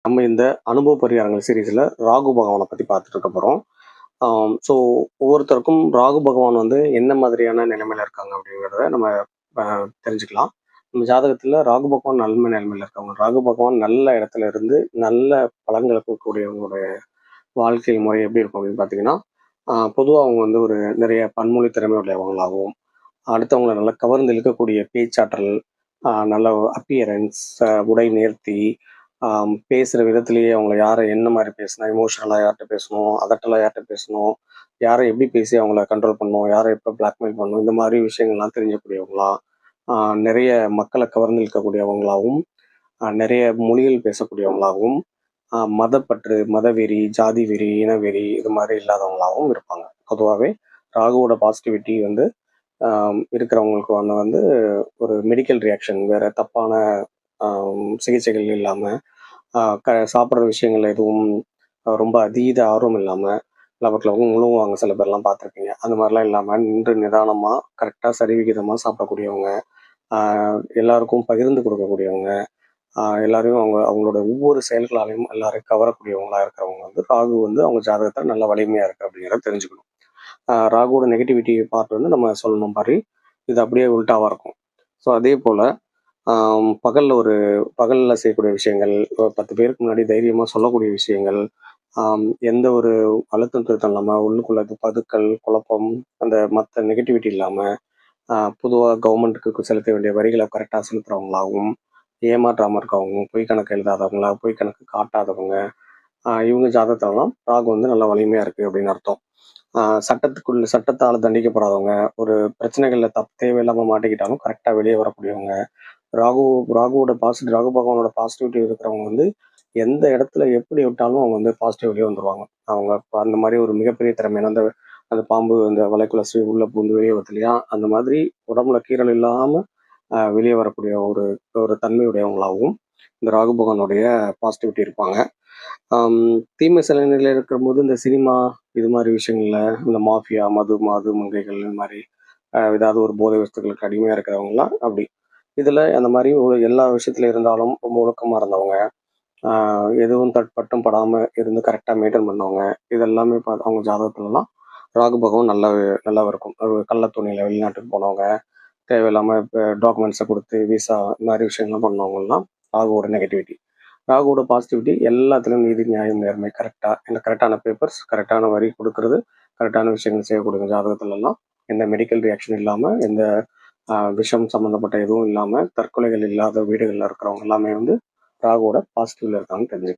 நம்ம இந்த அனுபவ பரிகாரங்கள் சீரீஸில் ராகு பகவானை பற்றி பார்த்துட்டு இருக்க போகிறோம். ஸோ ஒவ்வொருத்தருக்கும் ராகு பகவான் வந்து என்ன மாதிரியான நிலைமையில இருக்காங்க அப்படிங்கிறத நம்ம தெரிஞ்சுக்கலாம். நம்ம ஜாதகத்தில் ராகு பகவான் நல்ல நிலைமையில இருக்காங்க, ராகு பகவான் நல்ல இடத்துல இருந்து நல்ல பலன்களை கொடுக்கக்கூடியவங்களுடைய வாழ்க்கை முறை எப்படி இருக்கும் அப்படின்னு பார்த்தீங்கன்னா, பொதுவாக அவங்க வந்து ஒரு நிறைய பன்மொழி திறமை உடையவங்களாகவும், அடுத்தவங்களை நல்லா கவர்ந்து இழுக்கக்கூடிய பேச்சாற்றல், நல்ல அப்பியரன்ஸ், உடை நேர்த்தி, பேசுகிற விதத்திலேயே அவங்க யாரை என்ன மாதிரி பேசணும், எமோஷனலாக யார்கிட்ட பேசணும், அதட்டலாக யார்கிட்ட பேசணும், யாரை எப்படி பேசி அவங்கள கண்ட்ரோல் பண்ணணும், யாரை எப்போ பிளாக்மெயில் பண்ணணும், இந்த மாதிரி விஷயங்கள்லாம் தெரிஞ்சக்கூடியவங்களா, நிறைய மக்களை கவர்ந்து இழுக்கக்கூடியவங்களாகவும், நிறைய மொழிகள் பேசக்கூடியவங்களாகவும், மதப்பற்று, மதவெறி, ஜாதி வெறி, இனவெறி இது மாதிரி இல்லாதவங்களாகவும் இருப்பாங்க. பொதுவாகவே ராகுவோட பாசிட்டிவிட்டி வந்து இருக்கிறவங்களுக்கு வந்து ஒரு மெடிக்கல் ரியாக்ஷன், வேற தப்பான சிகிச்சைகள் இல்லாமல், சாப்பிட்ற விஷயங்கள் எதுவும் ரொம்ப அதீத ஆர்வம் இல்லாமல், லவட்டில் முழுங்குவாங்க சில பேர்லாம் பார்த்துருப்பீங்க. அந்த மாதிரிலாம் இல்லாமல் நின்று நிதானமாக கரெக்டாக சரிவிகிதமாக சாப்பிடக்கூடியவங்க, எல்லாருக்கும் பகிர்ந்து கொடுக்கக்கூடியவங்க, எல்லாரையும் அவங்களோட ஒவ்வொரு செயல்களாலையும் எல்லாரையும் கவரக்கூடியவங்களா இருக்கிறவங்க வந்து ராகு வந்து அவங்க ஜாதகத்தில் நல்ல வலிமையாக இருக்குது அப்படிங்கிறத தெரிஞ்சுக்கணும். ராகுவோட நெகட்டிவிட்டி பார்ட் வந்து நம்ம சொல்லணும் மாதிரி இது அப்படியே உல்ட்டாவாக இருக்கும். ஸோ அதே போல் பகலில் செய்யக்கூடிய விஷயங்கள், 10 பேருக்கு முன்னாடி தைரியமாக சொல்லக்கூடிய விஷயங்கள், எந்த ஒரு அழுத்தம் திருத்தம் இல்லாமல் உள்ளுக்குள்ள பதுக்கல், குழப்பம், அந்த மற்ற நெகட்டிவிட்டி இல்லாமல், பொதுவாக கவர்மெண்ட்டுக்கு செலுத்த வேண்டிய வரிகளை கரெக்டாக செலுத்துகிறவங்களாகவும், ஏமாற்றாமல் இருக்கவங்க, பொய் கணக்கு எழுதாதவங்களா, பொய் கணக்கு காட்டாதவங்க, இவங்க ஜாதகத்திலலாம் ராகு வந்து நல்லா வலிமையாக இருக்குது அப்படின்னு அர்த்தம். சட்டத்தால் தண்டிக்கப்படாதவங்க, ஒரு பிரச்சனைகளில் தேவையில்லாமல் மாட்டிக்கிட்டாலும் கரெக்டாக வெளியே வரக்கூடியவங்க, ராகு பகவானோட பாசிட்டிவிட்டி இருக்கிறவங்க வந்து எந்த இடத்துல எப்படி விட்டாலும் அவங்க வந்து பாசிட்டிவ் வெளியே வந்துடுவாங்க. அவங்க அந்த மாதிரி ஒரு மிகப்பெரிய திறமையான அந்த பாம்பு அந்த வலைக்குள்ள உள்ள பூந்து வெளியே வருது இல்லையா, அந்த மாதிரி உடம்புல கீறல் இல்லாமல் வெளியே வரக்கூடிய ஒரு ஒரு தன்மையுடையவங்களாகவும் இந்த ராகு பகவானுடைய பாசிட்டிவிட்டி இருப்பாங்க. தீமை சில நிலையில் இருக்கும்போது இந்த சினிமா இது மாதிரி விஷயங்கள்ல இந்த மாஃபியா, மாது மங்கைகள் இந்த மாதிரி ஏதாவது ஒரு போதை வஸ்துக்களுக்கு அடிமையாக இருக்கிறவங்கலாம் அப்படி. இதில் அந்த மாதிரி எல்லா விஷயத்துல இருந்தாலும் ரொம்ப ஒழுக்கமாக இருந்தவங்க, எதுவும் பட்டும் படாமல் இருந்து கரெக்டாக மெயின்டைன் பண்ணவங்க, இதெல்லாமே அவங்க ஜாதகத்துலலாம் ராகு பகவான் நல்லா இருக்கும். கள்ள துணியில் வெளிநாட்டுக்கு போனவங்க, தேவையில்லாமல் இப்போ டாக்குமெண்ட்ஸை கொடுத்து விசா இந்த மாதிரி விஷயங்கள்லாம் பண்ணவங்கலாம் ராகுவோட நெகட்டிவிட்டி. ராகுவோட பாசிட்டிவிட்டி எல்லாத்துலேயும் நீதி, நியாயம், நேர்மை, கரெக்டான பேப்பர்ஸ், கரெக்டான வரி கொடுக்கறது, கரெக்டான விஷயங்கள் செய்யக்கூடிய ஜாதகத்துலலாம் எந்த மெடிக்கல் ரியாக்ஷன் இல்லாமல், எந்த விஷம் சம்மந்தப்பட்ட எதுவும் இல்லாமல், தற்கொலைகள் இல்லாத வீடுகளில் இருக்கிறவங்க எல்லாமே வந்து ராகுவோட பாசிட்டிவ்ல இருக்காங்கன்னு தெரிஞ்சுக்கலாம்.